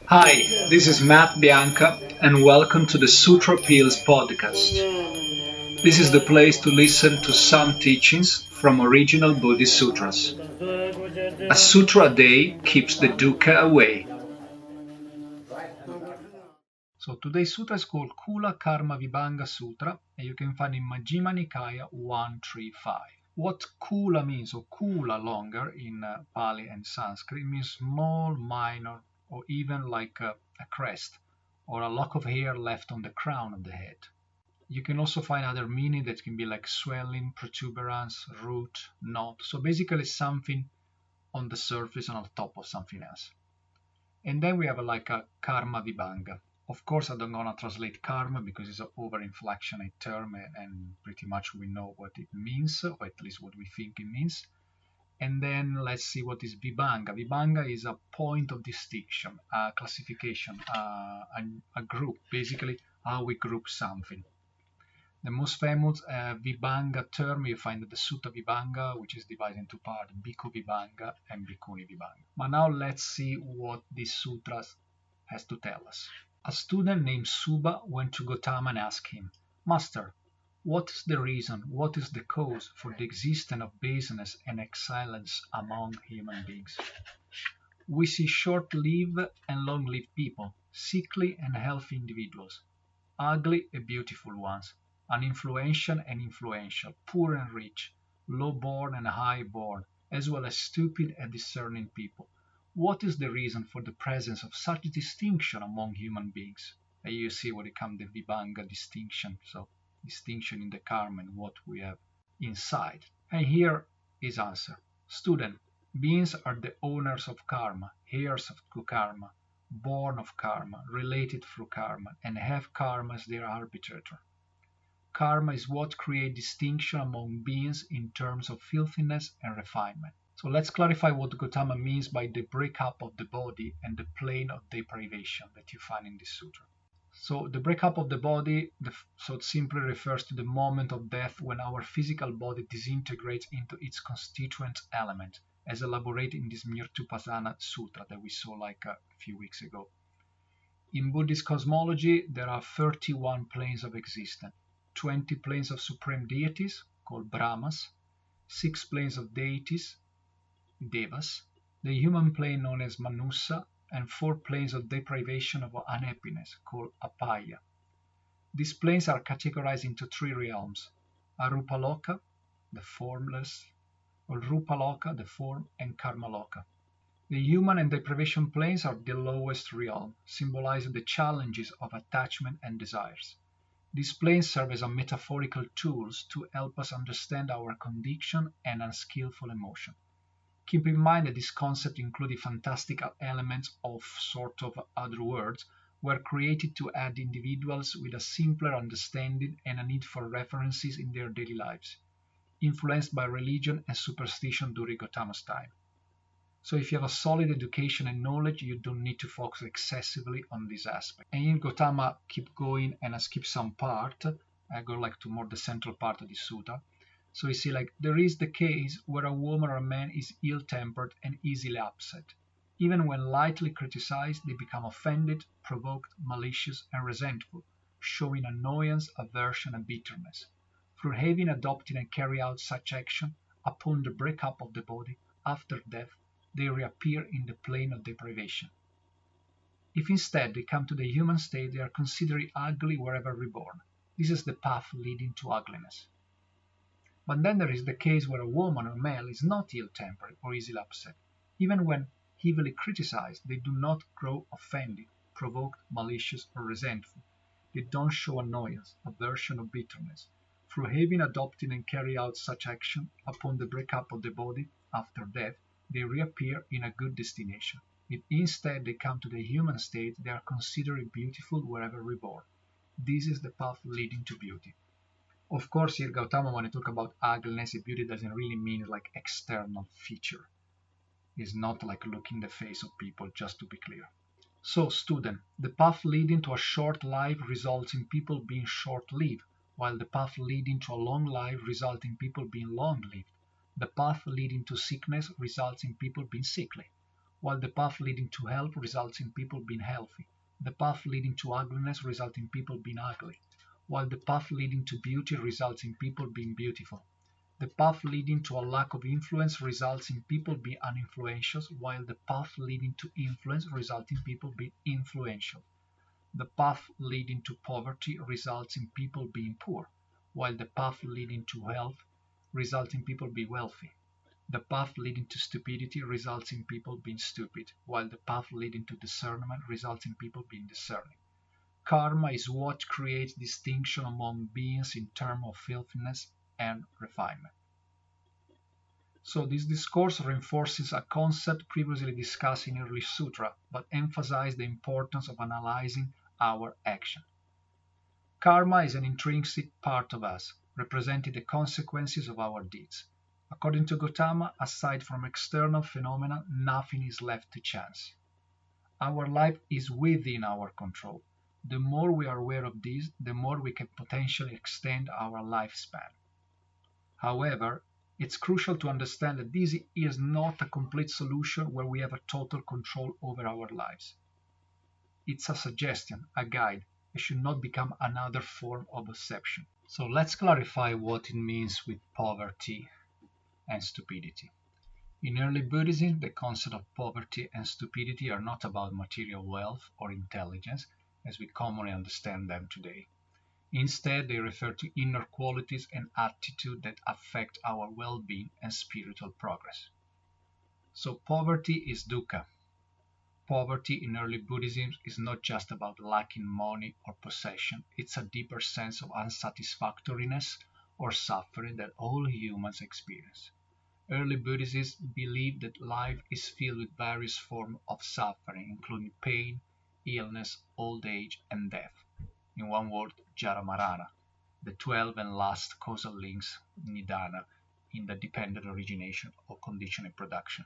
Hi, this is Matt Bianca, and welcome to the Sutra Pills podcast. This is the place to listen to some teachings from original Buddhist sutras. A sutra a day keeps the dukkha away. So today's sutra is called Cula KarmaVibhanga Sutra, and you can find in Majjhima Nikaya 135. What Cula means, or Cula longer in Pali and Sanskrit, means small, minor, or even like a crest, or a lock of hair left on the crown of the head. You can also find other meaning that can be like swelling, protuberance, root, knot. So basically something on the surface and on top of something else. And then we have like a karma vibhanga. Of course, I don't gonna translate karma because it's an over-inflectionate term and pretty much we know what it means, or at least what we think it means. And then let's see what is vibhanga. Vibhanga is a point of distinction, a classification, a group, basically how we group something. The most famous Vibhanga term you find at the Sutta Vibhanga, which is divided into parts, Bhikkhu Vibhanga and Bhikkhuni Vibhanga. But now let's see what this sutra has to tell us. A student named Suba went to Gautama and asked him, Master, what is the reason, what is the cause for the existence of baseness and excellence among human beings? We see short-lived and long-lived people, sickly and healthy individuals, ugly and beautiful ones, uninfluential and influential, poor and rich, low-born and high-born, as well as stupid and discerning people. What is the reason for the presence of such distinction among human beings? And you see what it comes the Vibhanga distinction, so distinction in the karma and what we have inside. And here is answer. Student, beings are the owners of karma, heirs of karma, born of karma, related through karma, and have karma as their arbitrator. Karma is what creates distinction among beings in terms of filthiness and refinement. So let's clarify what Gautama means by the breakup of the body and the plane of deprivation that you find in this sutra. So the breakup of the body, so it simply refers to the moment of death when our physical body disintegrates into its constituent element, as elaborated in this Mirtupasana Sutra that we saw like a few weeks ago. In Buddhist cosmology, there are 31 planes of existence, 20 planes of supreme deities, called Brahmas, 6 planes of deities, Devas, the human plane known as Manusa, and 4 planes of deprivation of unhappiness, called Apaya. These planes are categorized into 3 realms, Arupaloka, the formless, or Rupaloka, the form, and Karmaloka. The human and deprivation planes are the lowest realm, symbolizing the challenges of attachment and desires. These planes serve as a metaphorical tools to help us understand our condition and unskillful emotion. Keep in mind that this concept including fantastical elements of sort of other words were created to aid individuals with a simpler understanding and a need for references in their daily lives, influenced by religion and superstition during Gautama's time. So if you have a solid education and knowledge, you don't need to focus excessively on this aspect. And in Gautama keep going and I skip some part, I go like to more the central part of the sutta. So you see, like, there is the case where a woman or a man is ill-tempered and easily upset. Even when lightly criticized, they become offended, provoked, malicious, and resentful, showing annoyance, aversion, and bitterness. Through having adopted and carried out such action, upon the breakup of the body, after death, they reappear in the plane of deprivation. If instead they come to the human state, they are considered ugly wherever reborn. This is the path leading to ugliness. But then there is the case where a woman or male is not ill-tempered or easily upset. Even when heavily criticized, they do not grow offended, provoked, malicious, or resentful. They don't show annoyance, aversion, or bitterness. Through having adopted and carried out such action, upon the breakup of the body after death, they reappear in a good destination. If instead they come to the human state, they are considered beautiful wherever reborn. This is the path leading to beauty. Of course, here Gautama, when I talk about ugliness, beauty doesn't really mean like external feature. It's not like looking the face of people, just to be clear. So, student, the path leading to a short life results in people being short-lived, while the path leading to a long life results in people being long-lived. The path leading to sickness results in people being sickly. while the path leading to health results in people being healthy. The path leading to ugliness results in people being ugly, while the path leading to beauty results in people being beautiful. The path leading to a lack of influence results in people being uninfluential, while the path leading to influence results in people being influential. The path leading to poverty results in people being poor, while the path leading to health results in people being wealthy. The path leading to stupidity results in people being stupid, while the path leading to discernment results in people being discerning. Karma is what creates distinction among beings in terms of filthiness and refinement. So this discourse reinforces a concept previously discussed in early sutra, but emphasizes the importance of analyzing our action. Karma is an intrinsic part of us, representing the consequences of our deeds. According to Gautama, aside from external phenomena, nothing is left to chance. Our life is within our control. The more we are aware of this, the more we can potentially extend our lifespan. However, it's crucial to understand that this is not a complete solution where we have a total control over our lives. It's a suggestion, a guide. It should not become another form of deception. So let's clarify what it means with poverty and stupidity. In early Buddhism, the concept of poverty and stupidity are not about material wealth or intelligence, as we commonly understand them today. Instead, they refer to inner qualities and attitudes that affect our well-being and spiritual progress. So poverty is dukkha. Poverty in early Buddhism is not just about lacking money or possession, it's a deeper sense of unsatisfactoriness or suffering that all humans experience. Early Buddhists believed that life is filled with various forms of suffering, including pain, illness, old age, and death. In one word, Jara-Marana, the 12 and last causal links, Nidana, in the dependent origination or conditioned production.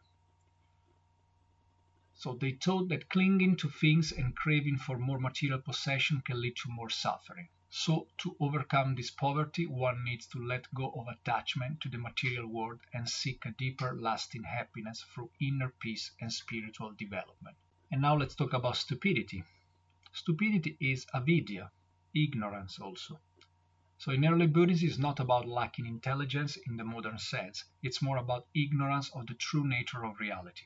So they taught that clinging to things and craving for more material possession can lead to more suffering. So to overcome this poverty, one needs to let go of attachment to the material world and seek a deeper, lasting happiness through inner peace and spiritual development. And now let's talk about stupidity. Stupidity is avidya, ignorance also. So in early Buddhism, it's not about lacking intelligence in the modern sense. It's more about ignorance of the true nature of reality.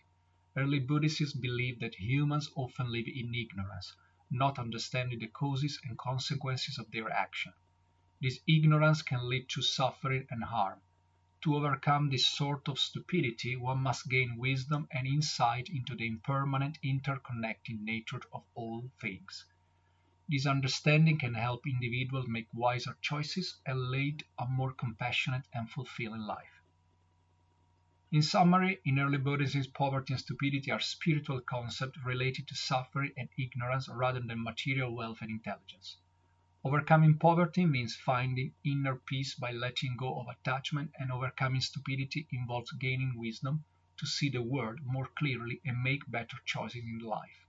Early Buddhists believed that humans often live in ignorance, not understanding the causes and consequences of their action. This ignorance can lead to suffering and harm. To overcome this sort of stupidity, one must gain wisdom and insight into the impermanent, interconnecting nature of all things. This understanding can help individuals make wiser choices and lead a more compassionate and fulfilling life. In summary, in early Buddhism, poverty and stupidity are spiritual concepts related to suffering and ignorance rather than material wealth and intelligence. Overcoming poverty means finding inner peace by letting go of attachment, and overcoming stupidity involves gaining wisdom to see the world more clearly and make better choices in life.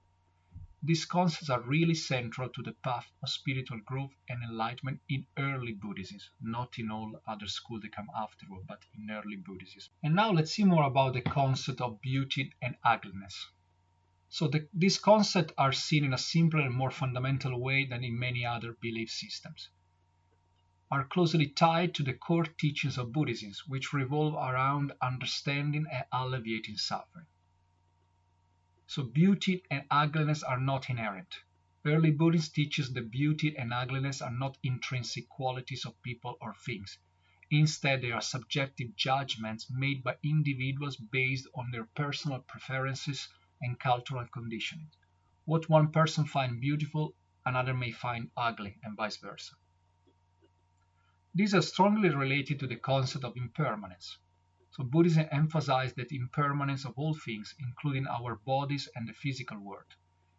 These concepts are really central to the path of spiritual growth and enlightenment in early Buddhism, not in all other schools that come afterward, but in early Buddhism. And now let's see more about the concept of beauty and ugliness. So these concepts are seen in a simpler and more fundamental way than in many other belief systems, are closely tied to the core teachings of Buddhism, which revolve around understanding and alleviating suffering. So beauty and ugliness are not inherent. Early Buddhism teaches that beauty and ugliness are not intrinsic qualities of people or things. Instead, they are subjective judgments made by individuals based on their personal preferences and cultural conditioning. What one person finds beautiful, another may find ugly, and vice versa. These are strongly related to the concept of impermanence. So Buddhism emphasizes the impermanence of all things, including our bodies and the physical world.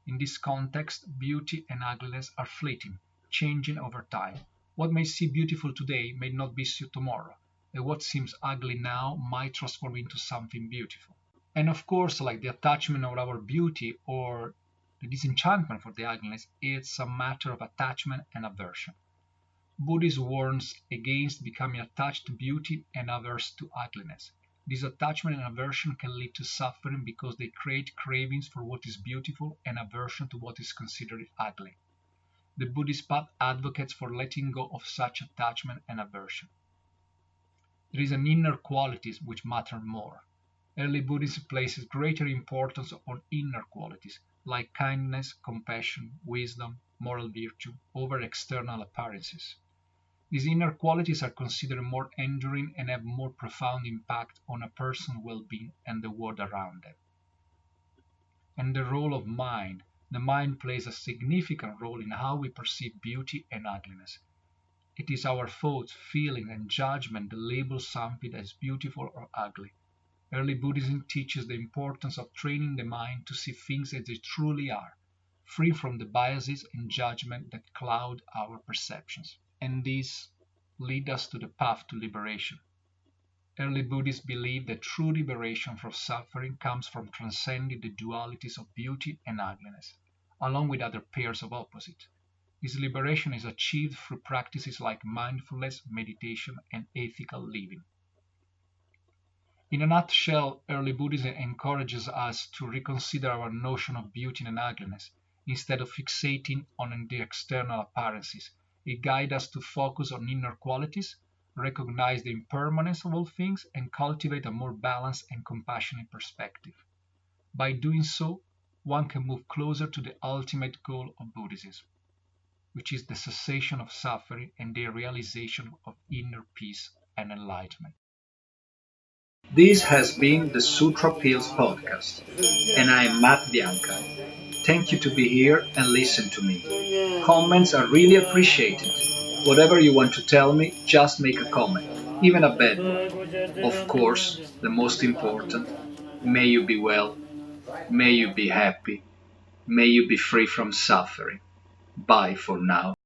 In this context, beauty and ugliness are fleeting, changing over time. What may seem beautiful today may not be so tomorrow, and what seems ugly now might transform into something beautiful. And of course, like the attachment of our beauty or the disenchantment for the ugliness, it's a matter of attachment and aversion. Buddhism warns against becoming attached to beauty and averse to ugliness. This attachment and aversion can lead to suffering because they create cravings for what is beautiful and aversion to what is considered ugly. The Buddhist path advocates for letting go of such attachment and aversion. There is an inner qualities which matter more. Early Buddhism places greater importance on inner qualities like kindness, compassion, wisdom, moral virtue over external appearances. These inner qualities are considered more enduring and have more profound impact on a person's well-being and the world around them. And the role of mind. The mind plays a significant role in how we perceive beauty and ugliness. It is our thoughts, feelings, and judgment that label something as beautiful or ugly. Early Buddhism teaches the importance of training the mind to see things as they truly are, free from the biases and judgment that cloud our perceptions. And these lead us to the path to liberation. Early Buddhists believe that true liberation from suffering comes from transcending the dualities of beauty and ugliness, along with other pairs of opposites. This liberation is achieved through practices like mindfulness, meditation, and ethical living. In a nutshell, early Buddhism encourages us to reconsider our notion of beauty and ugliness. Instead of fixating on the external appearances, it guides us to focus on inner qualities, recognize the impermanence of all things, and cultivate a more balanced and compassionate perspective. By doing so, one can move closer to the ultimate goal of Buddhism, which is the cessation of suffering and the realization of inner peace and enlightenment. This has been the Sutra Pills podcast, and I am Matt Bianca. Thank you to be here and listen to me. Comments are really appreciated. Whatever you want to tell me, just make a comment, even a bad one. Of course, the most important, may you be well, may you be happy, may you be free from suffering. Bye for now.